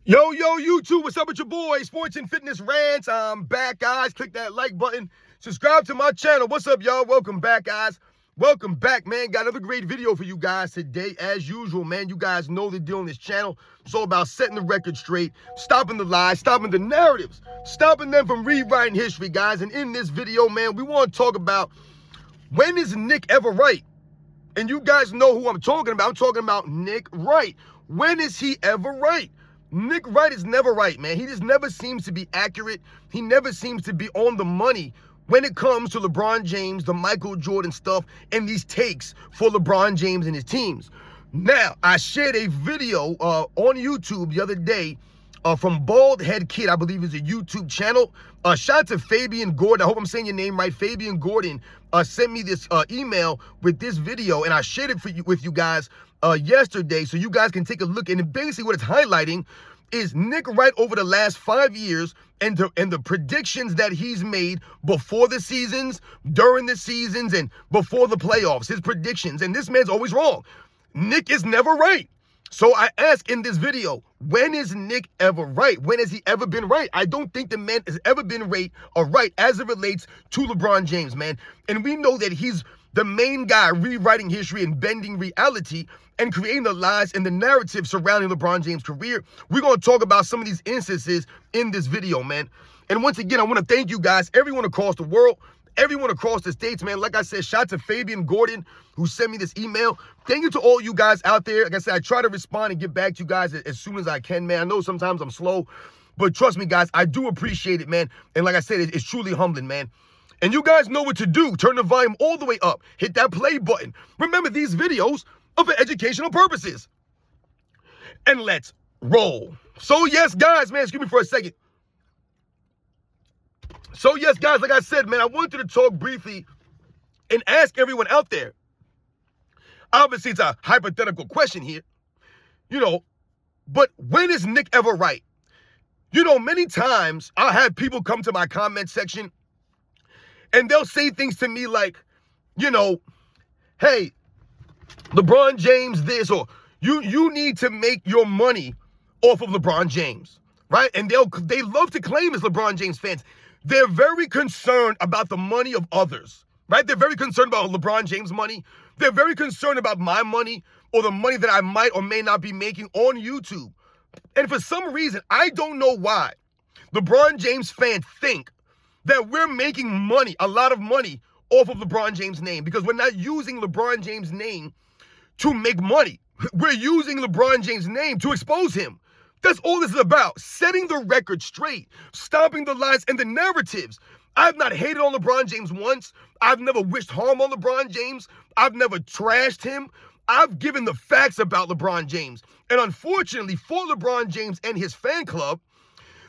Yo, YouTube, what's up with your boy? Sports and Fitness Rants. I'm back, guys. Click that like button. Subscribe to my channel. What's up, y'all? Welcome back, guys. Welcome back, man. Got another great video for you guys today. As usual, man, you guys know the deal on this channel. It's all about setting the record straight, stopping the lies, stopping the narratives, stopping them from rewriting history, guys. And in this video, man, we want to talk about, when is Nick ever right? And you guys know who I'm talking about. I'm talking about Nick Wright. When is he ever right? Nick Wright is never right, man. He just never seems to be accurate. He never seems to be on the money when it comes to LeBron James, the Michael Jordan stuff, and these takes for LeBron James and his teams. Now, I shared a video on YouTube the other day from Bald Head Kid, I believe is a YouTube channel. Shout out to Fabian Gordon. I hope I'm saying your name right. Fabian Gordon sent me this email with this video, and I shared it with you guys yesterday, so you guys can take a look. And basically what it's highlighting is Nick Wright over the last 5 years and the predictions that he's made before the seasons, during the seasons, and before the playoffs. His predictions, and this man's always wrong. Nick is never right. So I ask in this video, when is Nick ever right? When has he ever been right? I don't think the man has ever been right as it relates to LeBron James, man. And we know that he's the main guy rewriting history and bending reality and creating the lies and the narrative surrounding LeBron James' career. We're going to talk about some of these instances in this video, man. And once again, I want to thank you guys, everyone across the world, everyone across the states, man. Like I said, shout out to Fabian Gordon, who sent me this email. Thank you to all you guys out there. Like I said, I try to respond and get back to you guys as soon as I can, man. I know sometimes I'm slow, but trust me, guys, I do appreciate it, man. And like I said, it's truly humbling, man. And you guys know what to do. Turn the volume all the way up. Hit that play button. Remember, these videos are for educational purposes. And let's roll. So yes, guys, man, excuse me for a second. So yes, guys, like I said, man, I wanted to talk briefly and ask everyone out there. Obviously, it's a hypothetical question here, but when is Nick ever right? Many times I'll have people come to my comment section and they'll say things to me like, hey, LeBron James this, or you need to make your money off of LeBron James, right? And they love to claim as LeBron James fans. They're very concerned about the money of others, right? They're very concerned about LeBron James' money. They're very concerned about my money or the money that I might or may not be making on YouTube. And for some reason, I don't know why, LeBron James fans think that we're making money, a lot of money, off of LeBron James' name, because we're not using LeBron James' name to make money. We're using LeBron James' name to expose him. That's all this is about. Setting the record straight, stopping the lies and the narratives. I've not hated on LeBron James once. I've never wished harm on LeBron James. I've never trashed him. I've given the facts about LeBron James. And unfortunately for LeBron James and his fan club,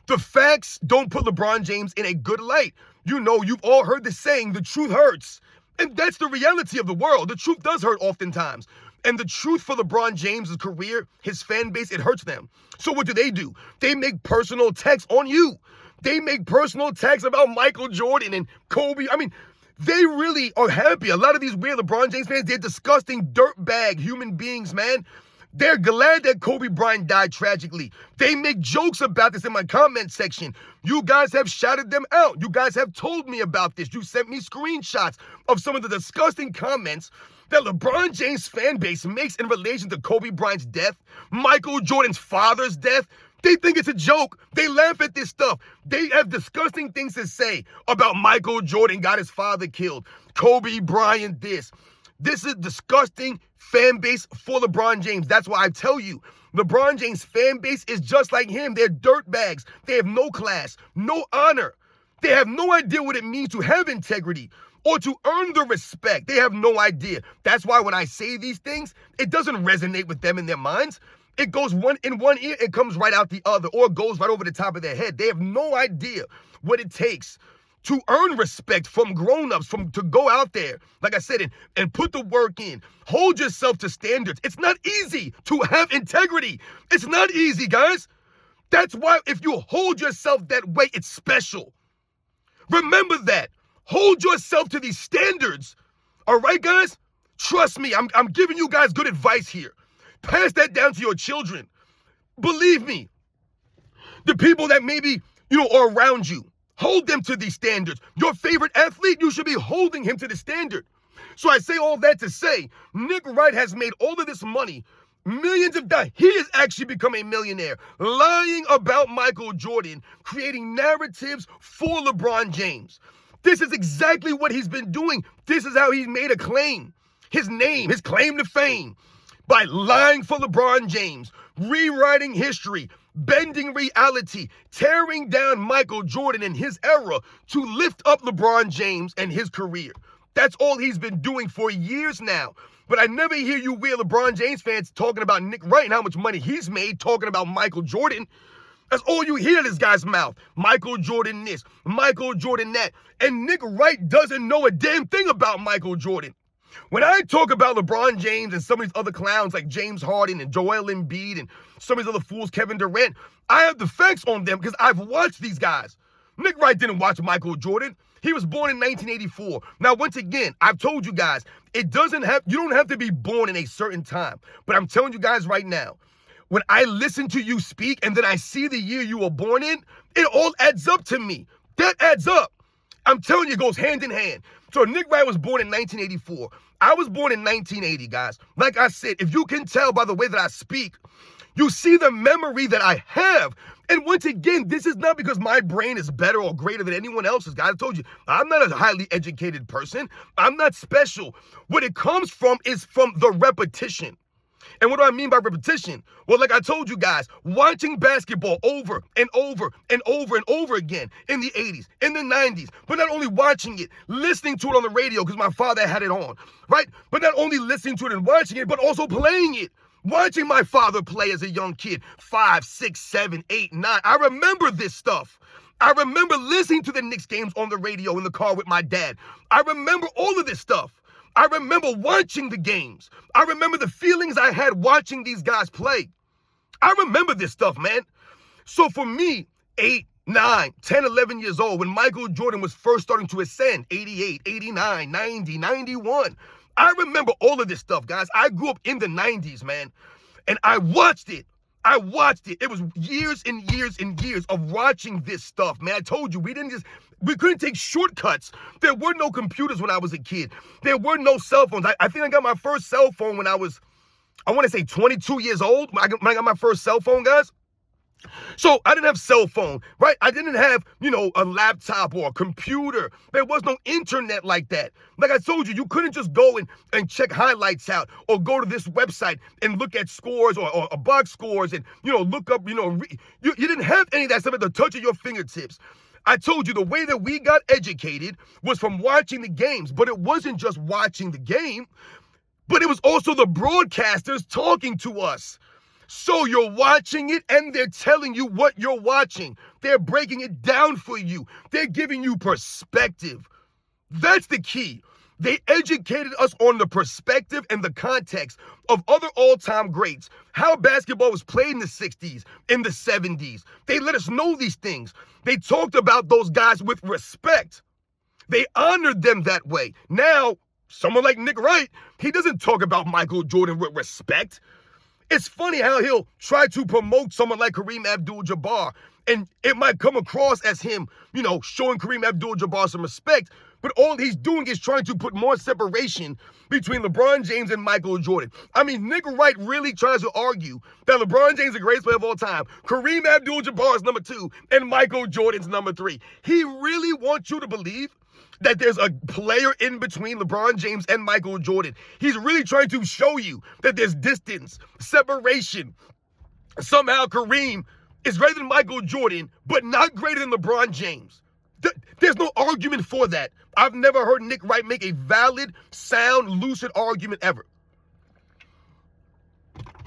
the facts don't put LeBron James in a good light. You've all heard the saying, the truth hurts. And that's the reality of the world. The truth does hurt oftentimes. And the truth for LeBron James' career, his fan base, it hurts them. So what do? They make personal attacks on you. They make personal attacks about Michael Jordan and Kobe. I mean, they really are happy. A lot of these weird LeBron James fans, they're disgusting dirtbag human beings, man. They're glad that Kobe Bryant died tragically. They make jokes about this in my comment section. You guys have shouted them out. You guys have told me about this. You sent me screenshots of some of the disgusting comments that LeBron James' fan base makes in relation to Kobe Bryant's death, Michael Jordan's father's death. They think it's a joke. They laugh at this stuff. They have disgusting things to say about Michael Jordan got his father killed, Kobe Bryant this. This is disgusting fan base for LeBron James. That's why I tell you, LeBron James' fan base is just like him. They're dirtbags. They have no class, no honor. They have no idea what it means to have integrity or to earn the respect. They have no idea. That's why when I say these things, it doesn't resonate with them in their minds. It goes in one ear, it comes right out the other, or it goes right over the top of their head. They have no idea what it takes to earn respect from grown-ups, to go out there, like I said, and put the work in. Hold yourself to standards. It's not easy to have integrity. It's not easy, guys. That's why if you hold yourself that way, it's special. Remember that. Hold yourself to these standards. All right, guys? Trust me, I'm giving you guys good advice here. Pass that down to your children. Believe me, The people that maybe, are around you. Hold them to these standards. Your favorite athlete, you should be holding him to the standard. So I say all that to say, Nick Wright has made all of this money, millions of dollars. He has actually become a millionaire, lying about Michael Jordan, creating narratives for LeBron James. This is exactly what he's been doing. This is how he's made a claim. His name, his claim to fame, by lying for LeBron James, rewriting history, bending reality, tearing down Michael Jordan in his era to lift up LeBron James and his career. That's all he's been doing for years now. But I never hear you weird LeBron James fans talking about Nick Wright and how much money he's made, talking about Michael Jordan. That's all you hear in this guy's mouth. Michael Jordan this, Michael Jordan that. And Nick Wright doesn't know a damn thing about Michael Jordan. When I talk about LeBron James and some of these other clowns like James Harden and Joel Embiid and some of these other fools, Kevin Durant, I have the facts on them because I've watched these guys. Nick Wright didn't watch Michael Jordan. He was born in 1984. Now, once again, I've told you guys, you don't have to be born in a certain time. But I'm telling you guys right now, when I listen to you speak and then I see the year you were born in, it all adds up to me. That adds up. I'm telling you, it goes hand in hand. So Nick Wright was born in 1984. I was born in 1980, guys. Like I said, if you can tell by the way that I speak, you see the memory that I have. And once again, this is not because my brain is better or greater than anyone else's, guys. I told you, I'm not a highly educated person. I'm not special. What it comes from is from the repetition. And what do I mean by repetition? Well, like I told you guys, watching basketball over and over and over and over again in the 80s, in the 90s, but not only watching it, listening to it on the radio because my father had it on, right? But not only listening to it and watching it, but also playing it. Watching my father play as a young kid, 5, 6, 7, 8, 9. I remember this stuff. I remember listening to the Knicks games on the radio in the car with my dad. I remember all of this stuff. I remember watching the games. I remember the feelings I had watching these guys play. I remember this stuff, man. So for me, 8, 9, 10, 11 years old, when Michael Jordan was first starting to ascend, 88, 89, 90, 91, I remember all of this stuff, guys. I grew up in the 90s, man, and I watched it. It was years and years and years of watching this stuff, man. I told you, we couldn't take shortcuts. There were no computers when I was a kid. There were no cell phones. I think I got my first cell phone when I was, I want to say 22 years old, when I got my first cell phone, guys. So I didn't have cell phone, right? I didn't have, a laptop or a computer. There was no internet like that. Like I told you, you couldn't just go and check highlights out or go to this website and look at scores or box scores and, look up, you didn't have any of that stuff at the touch of your fingertips. I told you the way that we got educated was from watching the games, but it wasn't just watching the game, but it was also the broadcasters talking to us. So you're watching it and they're telling you what you're watching. They're breaking it down for you. They're giving you perspective. That's the key. They educated us on the perspective and the context of other all-time greats, how basketball was played in the 60s, in the 70s. They let us know these things. They talked about those guys with respect. They honored them that way. Now, someone like Nick Wright, he doesn't talk about Michael Jordan with respect. It's funny how he'll try to promote someone like Kareem Abdul-Jabbar, and it might come across as him, showing Kareem Abdul-Jabbar some respect, but all he's doing is trying to put more separation between LeBron James and Michael Jordan. I mean, Nick Wright really tries to argue that LeBron James is the greatest player of all time, Kareem Abdul-Jabbar is number 2, and Michael Jordan's number 3. He really wants you to believe that there's a player in between LeBron James and Michael Jordan. He's really trying to show you that there's distance, separation. Somehow Kareem is greater than Michael Jordan, but not greater than LeBron James. There's no argument for that. I've never heard Nick Wright make a valid, sound, lucid argument ever.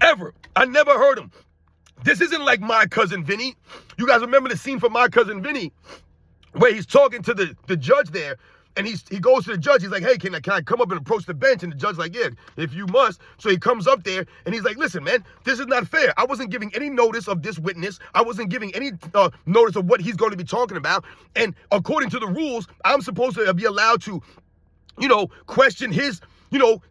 Ever. I never heard him. This isn't like My Cousin Vinny. You guys remember the scene from My Cousin Vinny where he's talking to the judge there, and he goes to the judge. He's like, hey, can I come up and approach the bench? And the judge's like, yeah, if you must. So he comes up there, and he's like, listen, man, this is not fair. I wasn't giving any notice of this witness. I wasn't giving any notice of what he's going to be talking about. And according to the rules, I'm supposed to be allowed to, question his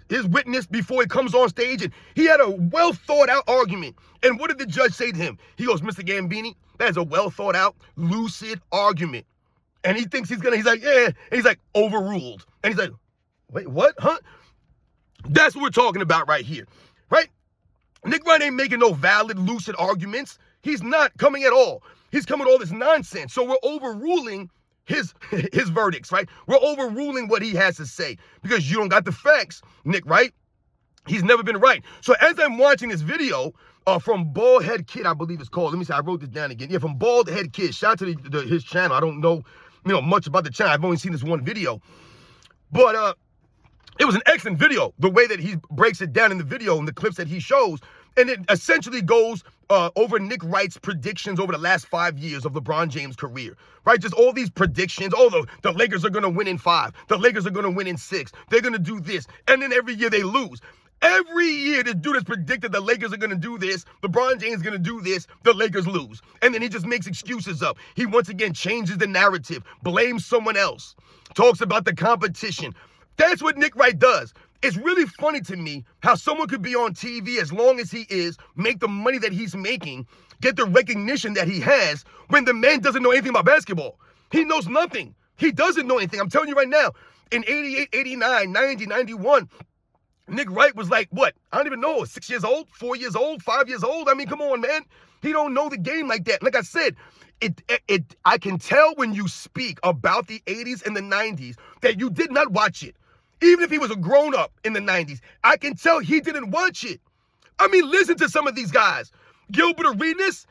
his witness before he comes on stage, and he had a well thought out argument. And what did the judge say to him? He goes, Mr. Gambini, that is a well thought out, lucid argument. And he thinks he's like, yeah. And he's like, overruled. And he's like, wait, what? Huh? That's what we're talking about right here, right? Nick Wright ain't making no valid, lucid arguments. He's not coming at all. He's coming with all this nonsense. So we're overruling his verdicts, right? We're overruling what he has to say because you don't got the facts, Nick Wright. He's never been right. So as I'm watching this video from Bald Head Kid, I believe it's called. Let me see. I wrote this down again. Yeah, from Bald Head Kid. Shout out to his channel. I don't know, much about the channel. I've only seen this one video, but it was an excellent video. The way that he breaks it down in the video and the clips that he shows, and it essentially goes over Nick Wright's predictions over the last 5 years of LeBron James' career, right? Just all these predictions. Oh, the Lakers are going to win in 5. The Lakers are going to win in 6. They're going to do this. And then every year they lose. Every year this dude has predicted the Lakers are going to do this. LeBron James is going to do this. The Lakers lose. And then he just makes excuses up. He once again changes the narrative, blames someone else, talks about the competition. That's what Nick Wright does. It's really funny to me how someone could be on TV as long as he is, make the money that he's making, get the recognition that he has, when the man doesn't know anything about basketball. He knows nothing. He doesn't know anything. I'm telling you right now, in 88, 89, 90, 91, Nick Wright was like, what? I don't even know, 6 years old, 4 years old, 5 years old. I mean, come on, man. He don't know the game like that. Like I said, I can tell when you speak about the 80s and the 90s that you did not watch it. Even if he was a grown-up in the 90s, I can tell he didn't watch it. I mean, listen to some of these guys. Gilbert Arenas,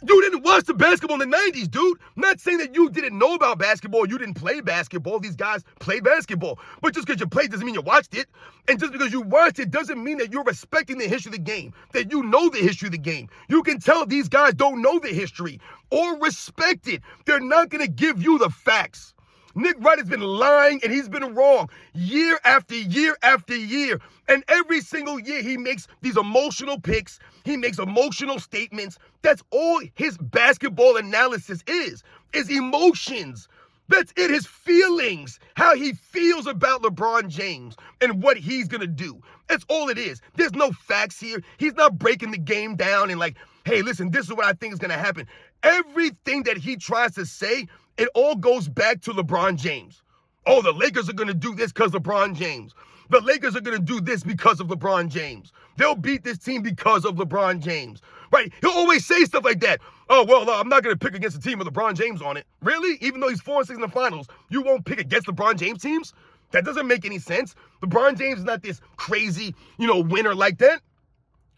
you didn't watch the basketball in the 90s, dude. I'm not saying that you didn't know about basketball, you didn't play basketball. These guys play basketball. But just because you played doesn't mean you watched it. And just because you watched it doesn't mean that you're respecting the history of the game, that you know the history of the game. You can tell these guys don't know the history or respect it. They're not going to give you the facts. Nick Wright has been lying and he's been wrong year after year after year. And every single year he makes these emotional picks. He makes emotional statements. That's all his basketball analysis is emotions. That's it, his feelings, how he feels about LeBron James and what he's going to do. That's all it is. There's no facts here. He's not breaking the game down and like, hey, listen, this is what I think is going to happen. Everything that he tries to say, it all goes back to LeBron James. Oh, the Lakers are going to do this because LeBron James. The Lakers are going to do this because of LeBron James. They'll beat this team because of LeBron James. Right? He'll always say stuff like that. Oh, well, I'm not going to pick against a team with LeBron James on it. Really? Even though he's 4-6 in the finals, you won't pick against LeBron James teams? That doesn't make any sense. LeBron James is not this crazy, winner like that.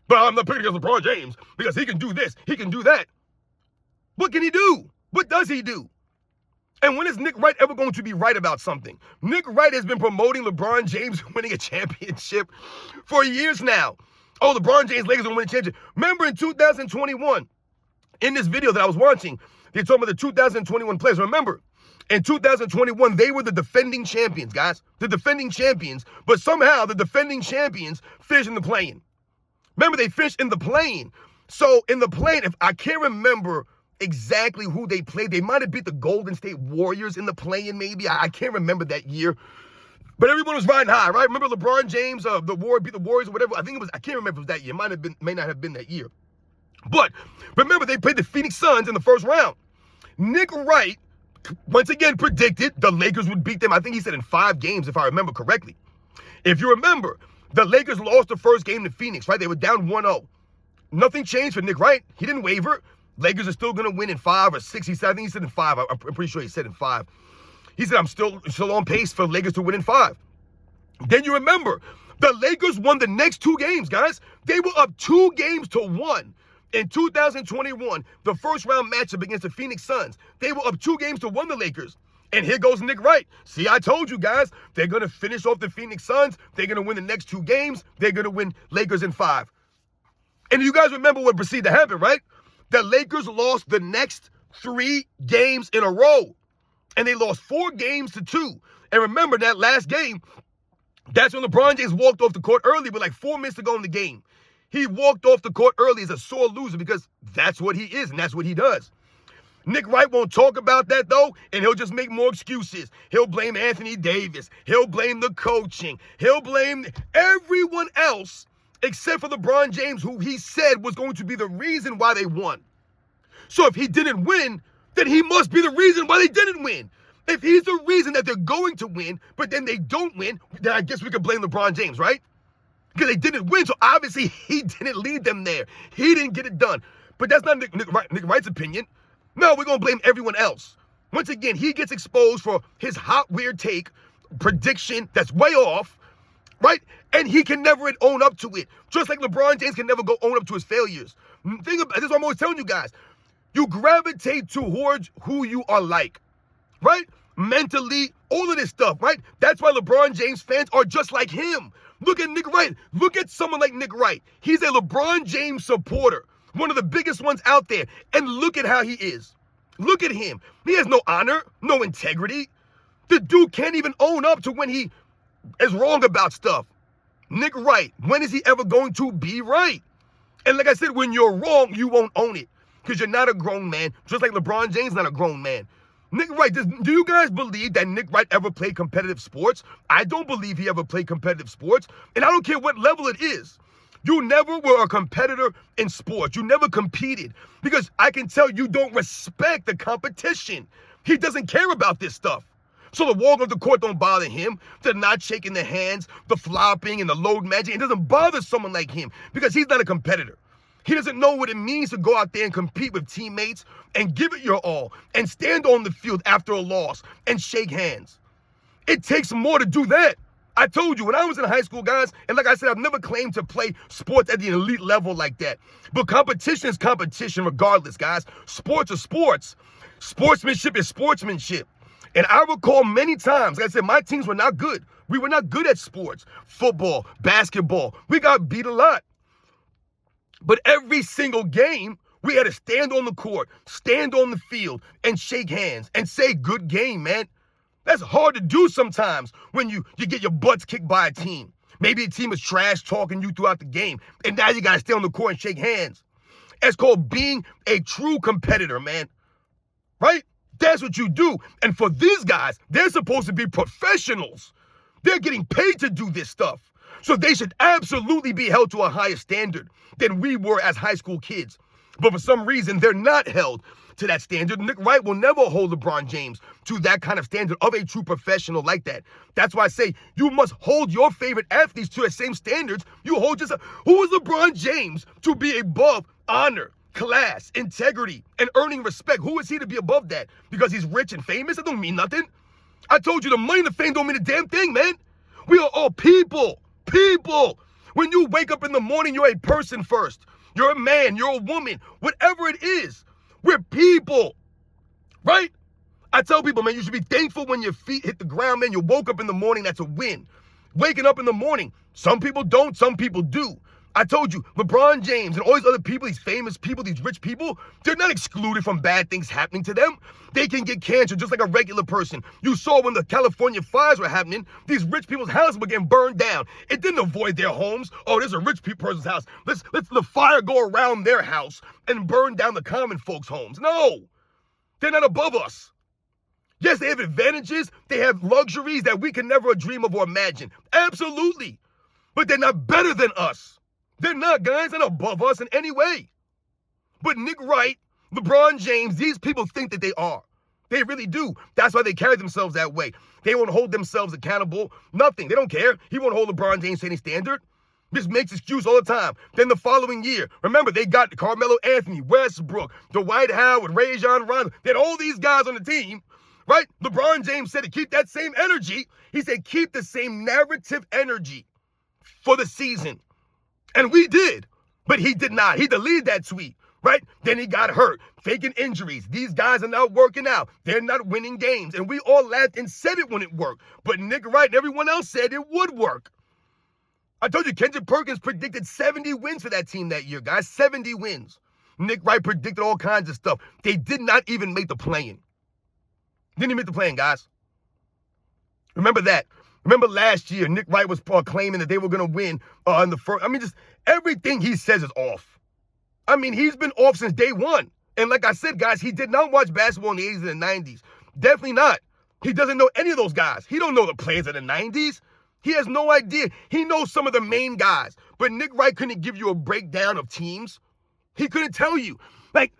But I'm not picking against LeBron James because he can do this. He can do that. What can he do? What does he do? And when is Nick Wright ever going to be right about something? Nick Wright has been promoting LeBron James winning a championship for years now. Oh, LeBron James Lakers will win a championship. Remember in 2021, in this video that I was watching, they're talking about the 2021 players. Remember, in 2021, they were the defending champions, guys. The defending champions. But somehow the defending champions finished in the play-in. Remember, they finished in the play-in. So in the play-in, if I can't remember exactly who they played. They might have beat the Golden State Warriors in the play-in, maybe. I can't remember that year. But everyone was riding high, right? Remember LeBron James, beat the Warriors or whatever? I can't remember if it was that year. It may not have been that year. But remember, they played the Phoenix Suns in the first round. Nick Wright, once again, predicted the Lakers would beat them. I think he said in 5 games, if I remember correctly. If you remember, the Lakers lost the first game to Phoenix, right? They were down 1-0. Nothing changed for Nick Wright. He didn't waver. Lakers are still going to win in 5 or 6. I think he said in 5. I'm pretty sure he said in 5. He said, I'm still on pace for Lakers to win in 5. Then you remember, the Lakers won the next 2 games, guys. They were up 2-1 in 2021, the first round matchup against the Phoenix Suns. They were up 2-1, the Lakers. And here goes Nick Wright. See, I told you guys, they're going to finish off the Phoenix Suns. They're going to win the next 2 games. They're going to win Lakers in 5. And you guys remember what proceeded to happen, right? The Lakers lost the next 3 games in a row. And they lost 4 games to 2. And remember that last game, that's when LeBron James walked off the court early with like 4 minutes to go in the game. He walked off the court early as a sore loser because that's what he is and that's what he does. Nick Wright won't talk about that, though, and he'll just make more excuses. He'll blame Anthony Davis. He'll blame the coaching. He'll blame everyone else except for LeBron James, who he said was going to be the reason why they won. So if he didn't win, then he must be the reason why they didn't win. If he's the reason that they're going to win, but then they don't win, then I guess we could blame LeBron James, right? Because they didn't win, so obviously he didn't lead them there. He didn't get it done. But that's not Nick Wright's opinion. No, we're going to blame everyone else. Once again, he gets exposed for his hot, weird take, prediction that's way off, right? And he can never own up to it. Just like LeBron James can never go own up to his failures. This is what I'm always telling you guys. You gravitate towards who you are like, right? Mentally, all of this stuff, right? That's why LeBron James fans are just like him. Look at Nick Wright. Look at someone like Nick Wright. He's a LeBron James supporter. One of the biggest ones out there. And look at how he is. Look at him. He has no honor, no integrity. The dude can't even own up to when he is wrong about stuff. Nick Wright, when is he ever going to be right? And like I said, when you're wrong, you won't own it. Because you're not a grown man. Just like LeBron James not a grown man. Nick Wright, do you guys believe that Nick Wright ever played competitive sports? I don't believe he ever played competitive sports. And I don't care what level it is. You never were a competitor in sports. You never competed because I can tell you don't respect the competition. He doesn't care about this stuff. So the walk of the court don't bother him. The not shaking the hands, the flopping and the load magic. It doesn't bother someone like him because he's not a competitor. He doesn't know what it means to go out there and compete with teammates and give it your all and stand on the field after a loss and shake hands. It takes more to do that. I told you, when I was in high school, guys, and like I said, I've never claimed to play sports at the elite level like that. But competition is competition regardless, guys. Sports are sports. Sportsmanship is sportsmanship. And I recall many times, like I said, my teams were not good. We were not good at sports. Football, basketball. We got beat a lot. But every single game, we had to stand on the court, stand on the field, and shake hands and say, good game, man. That's hard to do sometimes when you get your butts kicked by a team. Maybe a team is trash talking you throughout the game, and now you got to stay on the court and shake hands. It's called being a true competitor, man. Right? That's what you do. And for these guys, they're supposed to be professionals. They're getting paid to do this stuff. So they should absolutely be held to a higher standard than we were as high school kids. But for some reason, they're not held to that standard. Nick Wright will never hold LeBron James to that kind of standard of a true professional like that. That's why I say you must hold your favorite athletes to the same standards you hold yourself. Who is LeBron James to be above honor, class, integrity, and earning respect? Who is he to be above that? Because he's rich and famous? That don't mean nothing. I told you the money and the fame don't mean a damn thing, man. We are all people. People. When you wake up in the morning, you're a person first. You're a man, you're a woman, whatever it is. We're people, right? I tell people, man, you should be thankful when your feet hit the ground, man. You woke up in the morning, that's a win. Waking up in the morning, some people don't, some people do. I told you, LeBron James and all these other people, these famous people, these rich people, they're not excluded from bad things happening to them. They can get cancer just like a regular person. You saw when the California fires were happening, these rich people's houses were getting burned down. It didn't avoid their homes. Oh, there's a rich person's house. Let's the fire go around their house and burn down the common folks' homes. No, they're not above us. Yes, they have advantages. They have luxuries that we can never dream of or imagine. Absolutely. But they're not better than us. They're not, guys. They're not above us in any way. But Nick Wright, LeBron James, these people think that they are. They really do. That's why they carry themselves that way. They won't hold themselves accountable. Nothing. They don't care. He won't hold LeBron James to any standard. Just makes excuse all the time. Then the following year, remember, they got Carmelo Anthony, Westbrook, Dwight Howard, Rajon Rondo. They had all these guys on the team, right? LeBron James said to keep that same energy. He said keep the same narrative energy for the season. And we did, but he did not. He deleted that tweet, right? Then he got hurt, faking injuries. These guys are not working out. They're not winning games. And we all laughed and said it when it worked. But Nick Wright and everyone else said it would work. I told you, Kendrick Perkins predicted 70 wins for that team that year, guys. 70 wins. Nick Wright predicted all kinds of stuff. They did not even make the play-in. Didn't even make the play-in, guys. Remember that. Remember last year, Nick Wright was claiming that they were going to win in the first. I mean, just everything he says is off. I mean, he's been off since day one. And like I said, guys, he did not watch basketball in the 80s and the 90s. Definitely not. He doesn't know any of those guys. He don't know the players of the 90s. He has no idea. He knows some of the main guys. But Nick Wright couldn't give you a breakdown of teams. He couldn't tell you. Like,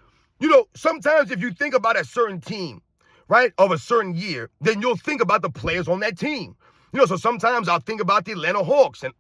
sometimes if you think about a certain team, right, of a certain year, then you'll think about the players on that team. So sometimes I'll think about the Atlanta Hawks, and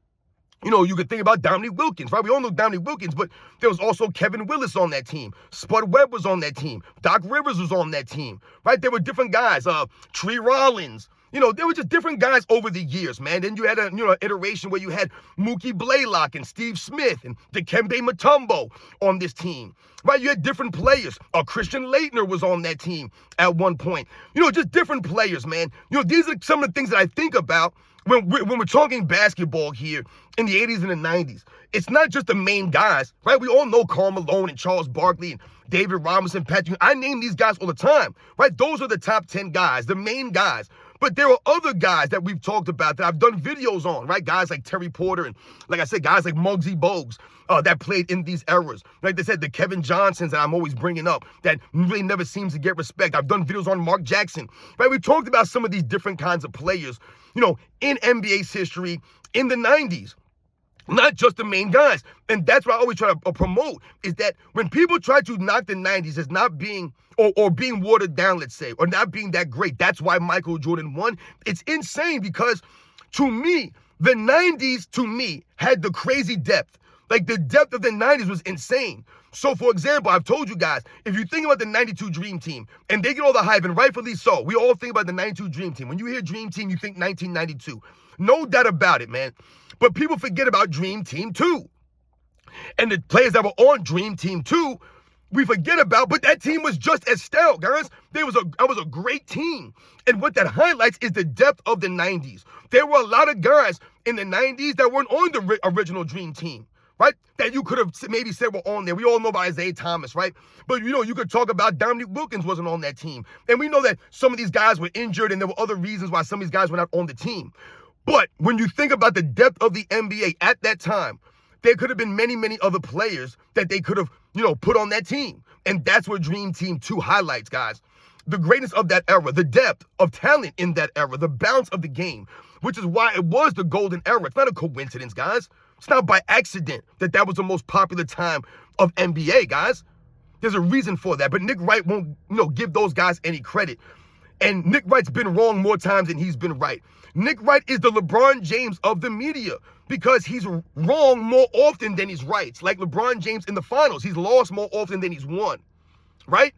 you could think about Dominique Wilkins, right? We all know Dominique Wilkins, but there was also Kevin Willis on that team. Spud Webb was on that team. Doc Rivers was on that team, right? There were different guys. Tree Rollins. There were just different guys over the years, man. Then you had an iteration where you had Mookie Blaylock and Steve Smith and Dikembe Mutombo on this team, right? You had different players. Christian Laettner was on that team at one point. Just different players, man. These are some of the things that I think about when we're talking basketball here in the 80s and the 90s. It's not just the main guys, right? We all know Karl Malone and Charles Barkley and David Robinson, Patrick. I name these guys all the time, right? Those are the top 10 guys, the main guys. But there are other guys that we've talked about that I've done videos on, right? Guys like Terry Porter and, like I said, guys like Muggsy Bogues that played in these eras. Like they said, the Kevin Johnsons that I'm always bringing up that really never seems to get respect. I've done videos on Mark Jackson, right? We talked about some of these different kinds of players, in NBA's history in the 90s. Not just the main guys. And that's what I always try to promote, is that when people try to knock the 90s as not being, or being watered down, let's say, or not being that great, that's why Michael Jordan won. It's insane because, to me, the 90s, had the crazy depth. Like, the depth of the 90s was insane. So, for example, I've told you guys, if you think about the 92 Dream Team, and they get all the hype, and rightfully so, we all think about the 92 Dream Team. When you hear Dream Team, you think 1992. No doubt about it, man. But people forget about Dream Team 2. And the players that were on Dream Team 2, we forget about, but that team was just as stout, guys. That was a great team. And what that highlights is the depth of the 90s. There were a lot of guys in the 90s that weren't on the original Dream Team, right? That you could have maybe said were on there. We all know about Isaiah Thomas, right? But, you could talk about Dominique Wilkins wasn't on that team. And we know that some of these guys were injured and there were other reasons why some of these guys were not on the team. But when you think about the depth of the NBA at that time, there could have been many, many other players that they could have, put on that team. And that's what Dream Team 2 highlights, guys. The greatness of that era, the depth of talent in that era, the balance of the game, which is why it was the golden era. It's not a coincidence, guys. It's not by accident that was the most popular time of NBA, guys. There's a reason for that. But Nick Wright won't, give those guys any credit. And Nick Wright's been wrong more times than he's been right. Nick Wright is the LeBron James of the media because he's wrong more often than he's right. It's like LeBron James in the finals. He's lost more often than he's won, right?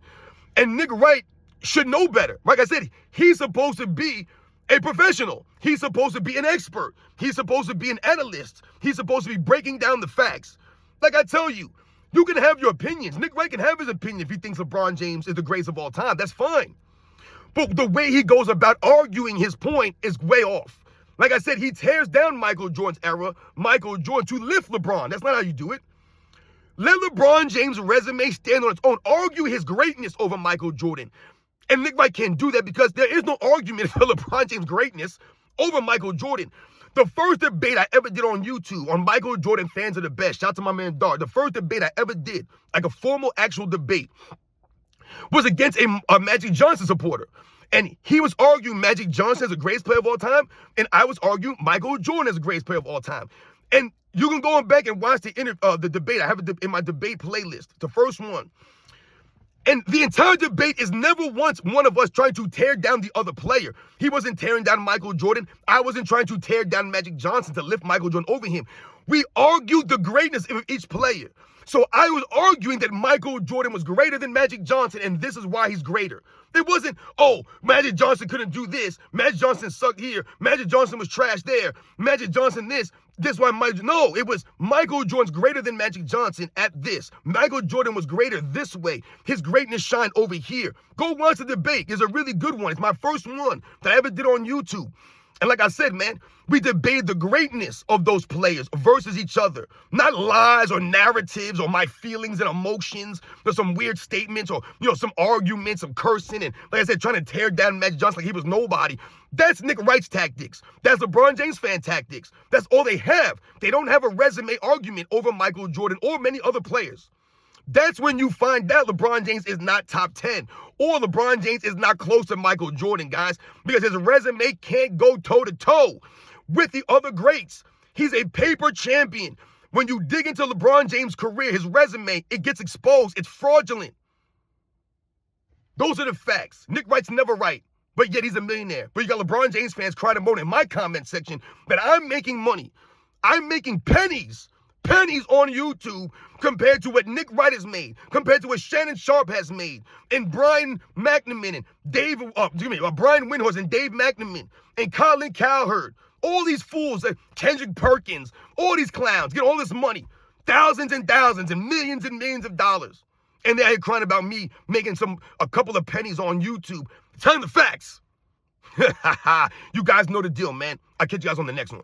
And Nick Wright should know better. Like I said, he's supposed to be a professional. He's supposed to be an expert. He's supposed to be an analyst. He's supposed to be breaking down the facts. Like I tell you, you can have your opinions. Nick Wright can have his opinion if he thinks LeBron James is the greatest of all time. That's fine. But the way he goes about arguing his point is way off. Like I said, he tears down Michael Jordan's era, Michael Jordan, to lift LeBron. That's not how you do it. Let LeBron James' resume stand on its own. Argue his greatness over Michael Jordan. And Nick Wright can't do that because there is no argument for LeBron James' greatness over Michael Jordan. The first debate I ever did on YouTube on Michael Jordan fans are the best, shout out to my man Dar, the first debate I ever did, like a formal actual debate, was against a Magic Johnson supporter. And he was arguing Magic Johnson as the greatest player of all time, and I was arguing Michael Jordan as the greatest player of all time. And you can go back and watch the debate. I have it in my debate playlist, the first one. And the entire debate is never once one of us trying to tear down the other player. He wasn't tearing down Michael Jordan. I wasn't trying to tear down Magic Johnson to lift Michael Jordan over him. We argued the greatness of each player. So I was arguing that Michael Jordan was greater than Magic Johnson, and this is why he's greater. It wasn't, oh, Magic Johnson couldn't do this. Magic Johnson sucked here. Magic Johnson was trash there. Magic Johnson this. This why no, it was Michael Jordan's greater than Magic Johnson at this. Michael Jordan was greater this way. His greatness shined over here. Go watch the debate. It's a really good one. It's my first one that I ever did on YouTube. And like I said, man, we debated the greatness of those players versus each other. Not lies or narratives or my feelings and emotions or some weird statements or, some arguments, some cursing. And like I said, trying to tear down Magic Johnson like he was nobody. That's Nick Wright's tactics. That's LeBron James fan tactics. That's all they have. They don't have a resume argument over Michael Jordan or many other players. That's when you find out LeBron James is not top 10 or LeBron James is not close to Michael Jordan, guys, because his resume can't go toe-to-toe with the other greats. He's a paper champion. When you dig into LeBron James' career, his resume, it gets exposed. It's fraudulent. Those are the facts. Nick Wright's never right, but yet he's a millionaire. But you got LeBron James fans crying and moaning in my comment section that I'm making money. I'm making pennies on YouTube compared to what Nick Wright has made, compared to what Shannon Sharpe has made, and Brian McNamara, and Brian Windhorst and Dave McNamara, and Colin Cowherd. All these fools, Kendrick Perkins, all these clowns get all this money, thousands and thousands and millions of dollars. And they're here crying about me making a couple of pennies on YouTube. Tell them the facts. You guys know the deal, man. I'll catch you guys on the next one.